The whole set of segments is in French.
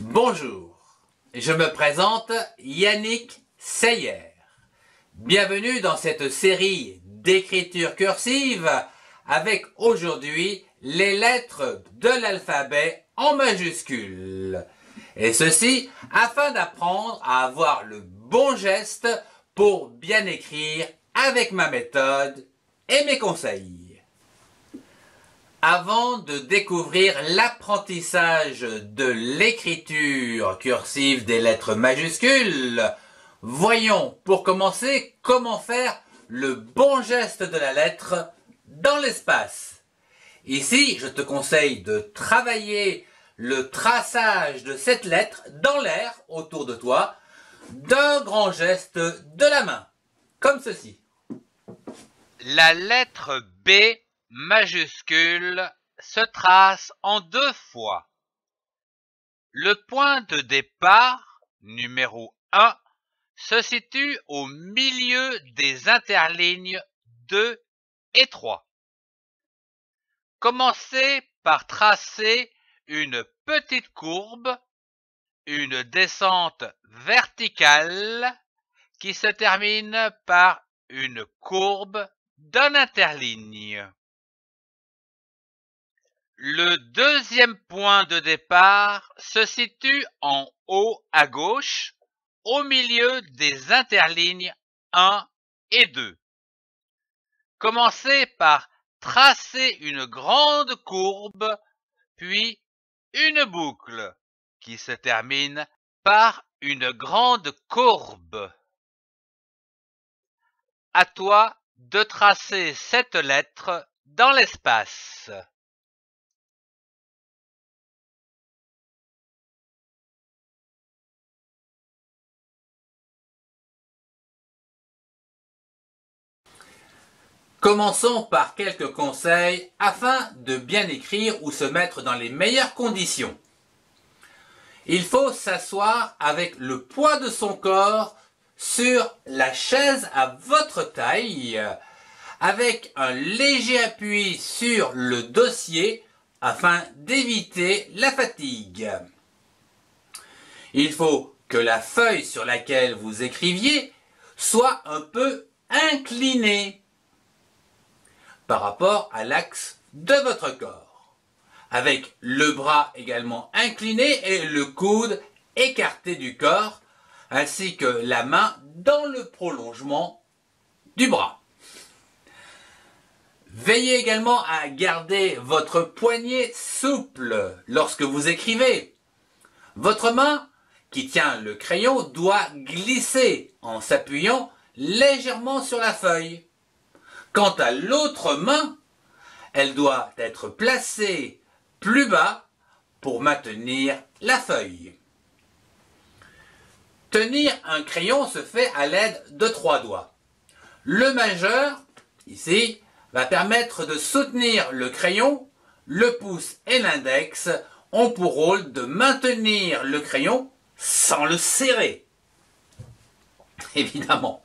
Bonjour, je me présente Yannick Seyer. Bienvenue dans cette série d'écriture cursive avec aujourd'hui les lettres de l'alphabet en majuscules. Et ceci afin d'apprendre à avoir le bon geste pour bien écrire avec ma méthode et mes conseils. Avant de découvrir l'apprentissage de l'écriture cursive des lettres majuscules, voyons pour commencer comment faire le bon geste de la lettre dans l'espace. Ici, je te conseille de travailler le traçage de cette lettre dans l'air autour de toi d'un grand geste de la main, comme ceci. La lettre B majuscule se trace en 2 fois. Le point de départ, numéro 1, se situe au milieu des interlignes 2 et 3. Commencez par tracer une petite courbe, une descente verticale qui se termine par une courbe d'un interligne. Le deuxième point de départ se situe en haut à gauche, au milieu des interlignes 1 et 2. Commencez par tracer une grande courbe, puis une boucle qui se termine par une grande courbe. À toi de tracer cette lettre dans l'espace. Commençons par quelques conseils afin de bien écrire ou se mettre dans les meilleures conditions. Il faut s'asseoir avec le poids de son corps sur la chaise à votre taille, avec un léger appui sur le dossier afin d'éviter la fatigue. Il faut que la feuille sur laquelle vous écriviez soit un peu inclinée par rapport à l'axe de votre corps, avec le bras également incliné et le coude écarté du corps, ainsi que la main dans le prolongement du bras. Veillez également à garder votre poignet souple lorsque vous écrivez. Votre main qui tient le crayon doit glisser en s'appuyant légèrement sur la feuille. Quant à l'autre main, elle doit être placée plus bas pour maintenir la feuille. Tenir un crayon se fait à l'aide de 3 doigts. Le majeur, ici, va permettre de soutenir le crayon. Le pouce et l'index ont pour rôle de maintenir le crayon sans le serrer. Évidemment.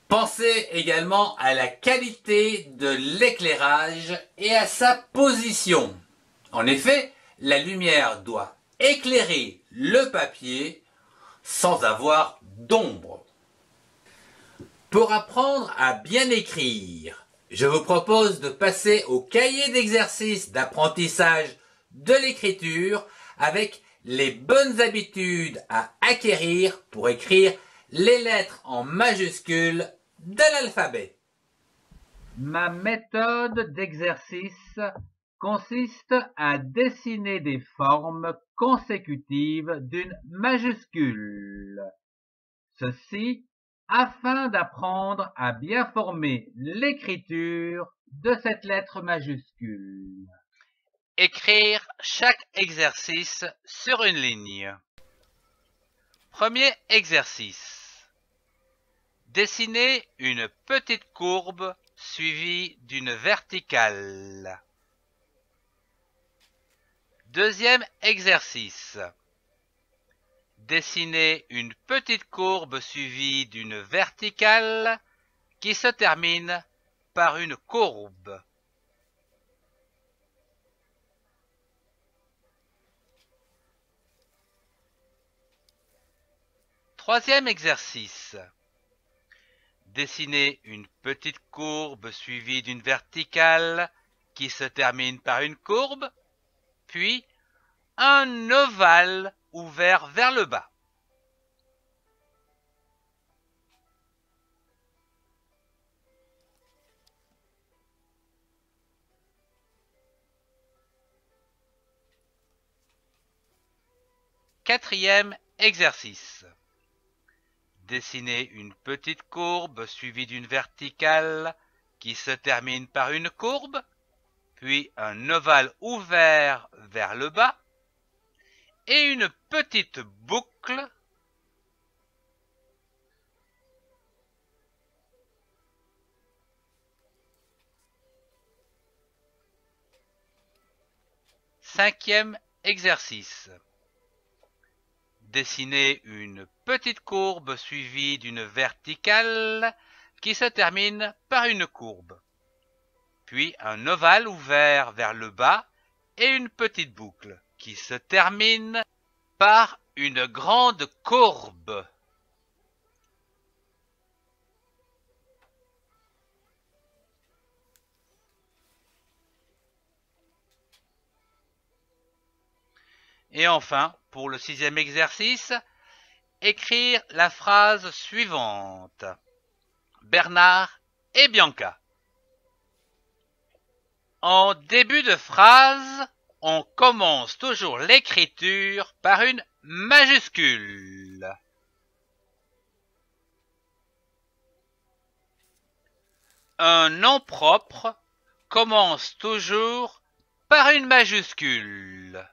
Pensez également à la qualité de l'éclairage et à sa position. En effet, la lumière doit éclairer le papier sans avoir d'ombre. Pour apprendre à bien écrire, je vous propose de passer au cahier d'exercice d'apprentissage de l'écriture avec les bonnes habitudes à acquérir pour écrire les lettres en majuscules de l'alphabet. Ma méthode d'exercice consiste à dessiner des formes consécutives d'une majuscule. Ceci afin d'apprendre à bien former l'écriture de cette lettre majuscule. Écrire chaque exercice sur une ligne. Premier exercice. Dessiner une petite courbe suivie d'une verticale. Deuxième exercice. Dessiner une petite courbe suivie d'une verticale qui se termine par une courbe. Troisième exercice. Dessinez une petite courbe suivie d'une verticale qui se termine par une courbe, puis un ovale ouvert vers le bas. Quatrième exercice. Dessinez une petite courbe suivie d'une verticale qui se termine par une courbe, puis un ovale ouvert vers le bas et une petite boucle Cinquième exercice. Dessinez une petite courbe suivie d'une verticale qui se termine par une courbe, puis un ovale ouvert vers le bas et une petite boucle qui se termine par une grande courbe. Et enfin, pour le sixième exercice, écrire la phrase suivante. Bernard et Bianca. En début de phrase, on commence toujours l'écriture par une majuscule. Un nom propre commence toujours par une majuscule.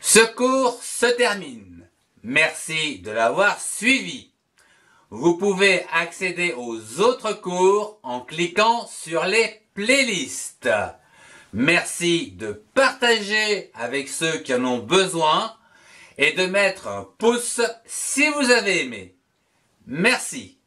Ce cours se termine. Merci de l'avoir suivi. Vous pouvez accéder aux autres cours en cliquant sur les playlists. Merci de partager avec ceux qui en ont besoin et de mettre un pouce si vous avez aimé. Merci.